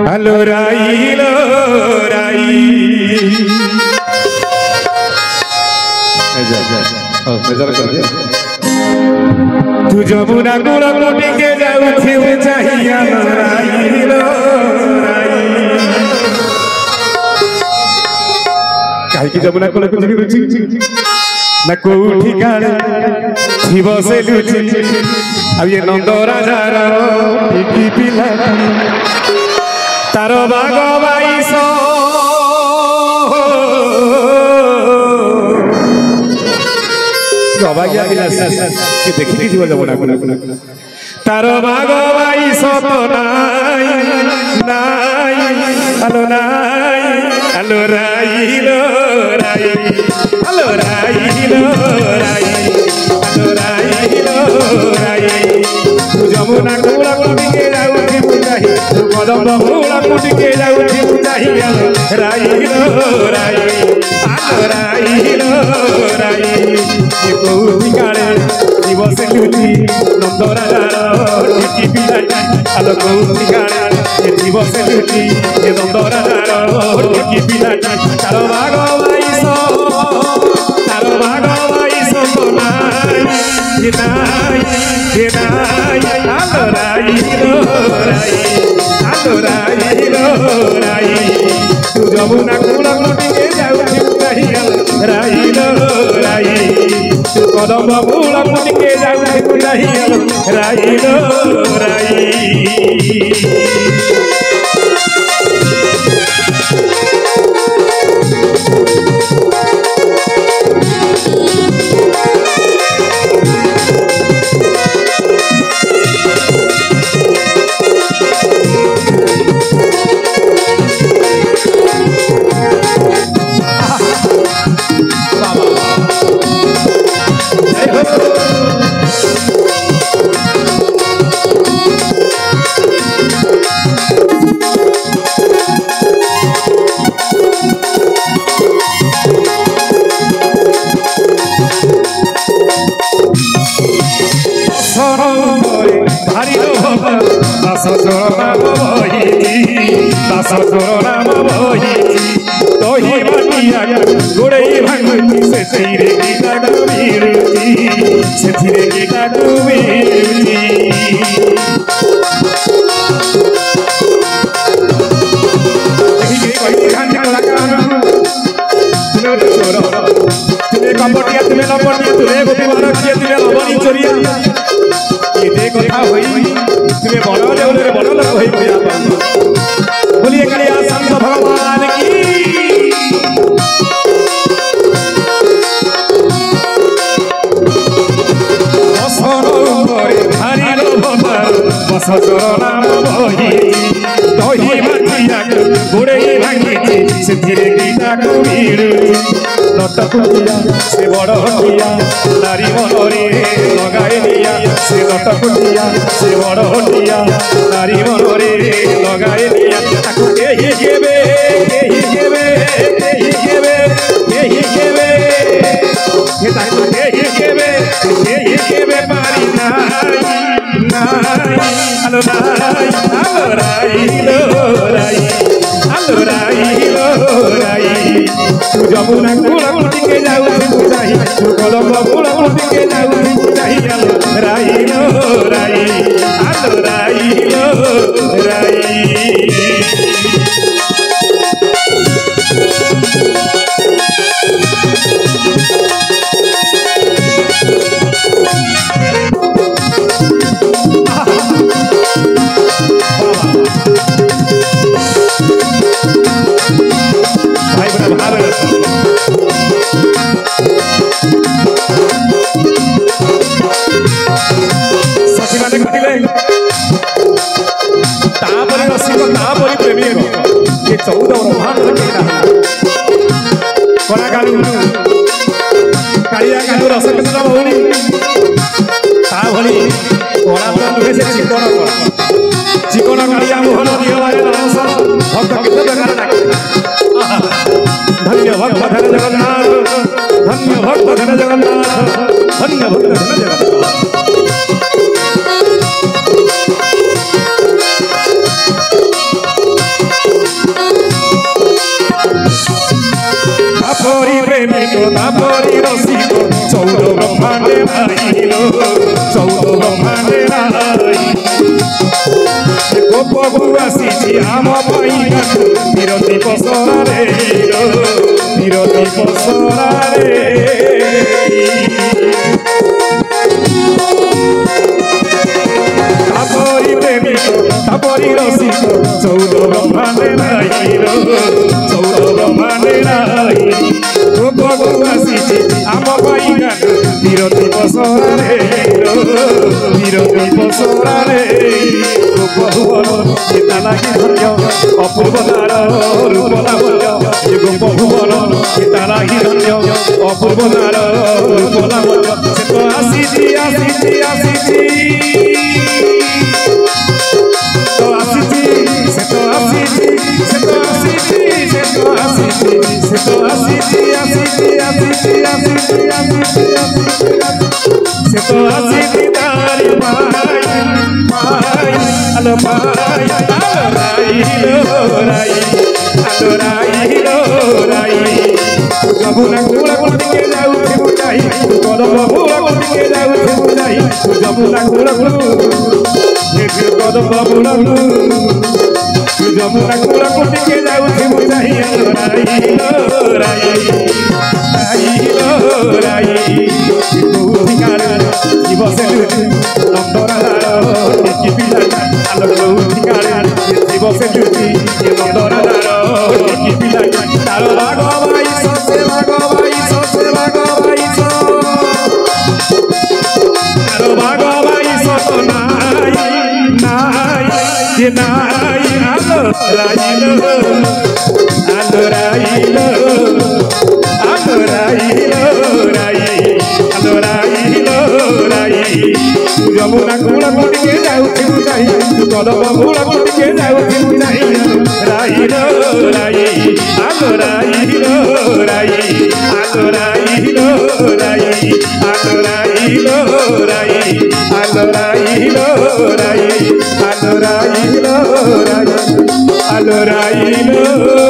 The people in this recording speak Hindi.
हेलो राई लो राई तू जमुना गुड़ मुटी के जाऊ थी चाहिए राई लो राई काहे की जमुना गुड़ कुछ भी रुचि ना को ठिकाना जीव से लुचि अब ये नंदोरा जा टिकी पिला तारो बाग बाईस अभागिया पिला के देखी जीव जमुना तारो बाग बाईस तो नाई नाई हेलो नाई हेलो राई लो राई हेलो राई लो राई हेलो राई लो राई तू जमुना गुड़ा कुटी के जाऊ थी बुझाही तू कदम गुड़ा कुटी के जाऊ थी बुझाही राई लो राई हेलो राई लो राई ये कोई काले जीव से लुटी नंदरा जारो टिकी पिला हेलो कोई काले जीव से लुटी ये नंदरा जारो टिकी पिला तारो बाग बाईस तो नाई नाई हेलो राई लो राई हेलो राई लो राई तू जमुना गुड़ा मुटी के जाऊ थी बुझाही राई लो राई तू कदम गुड़ा मुटी के जाऊ थी बुझाही राई लो राई बोलिए कलिया संत भगवान की नाम बही दही माटिया गोड़े भांगी से धीरे गीता कबीर लटकुटिया से बड़ हटिया नारी मनरे लगाए लिया से लटकुटिया से बड़ हटिया नारी मनरे लगाए लिया ताकू केही केबे केही केबे केही केबे केही केबे ये ताकू केही केबे पारी नाई नाई हेलो राई हेलो राई लो राई हेलो राई लो राई तू जमुना गुड़ा मुटी के जाऊ थी बुझाही तू कदम गुड़ा मुटी के जाऊ थी बुझाही राई लो राई हेलो राई लो राई चिकन कालिया मोहन धन्य भक्त धन जगन्नाथ धन्य भक्त धन जगन्नाथ धन्य भक्त धन जगन्नाथ तापरी रसिक चौद ब्रह्मांडे आइलो चौद ब्रह्मांडे आई गोप आसी आम विरती पसरा विरती पसरा तापरी प्रेमिक तापरी रसिक चौद ब्रह्मांडे आइलो चौद ब्रह्मांडे आई गोप आसी आम विरती पसरा विरती पसरा बहुवन सीता लागी धन्य अपूर्व तार रूप लावण्य गोप भुवन सीता लागी धन्य अपूर्व तार रूप लावण्य से तो आसीची आसीची आसीची तो आसीची से तो आसीची से तो आसीची से तो आसीची से तो आसीची आसीची आसीची आसीची आसीची से तो आसीची तारी माई माई alo pai alo rai jabuna kula kutike jau thebujai kodam bula kutike jau thebujai jabuna kula kodam bula jabuna kula kutike jau thebujai alo rai Kukikara Ibo seduti Nondora daro Niki pilana Alo kukikara Ibo seduti Nondora daro Niki pilana Daro bago baiso se bago baiso se bago baiso Daro bago baiso to nai nai Ye nai Alo railo Alo railo Alo railo Jamuna कूड़ा कुटी के जाऊ थी कदम कूड़ा कुटी के जाऊ थी राई लो राई आलो राई लो राई आलो राई लो राई आलो राई लो राई आलो राई लो राई आलो राई लो राई आलो राई लो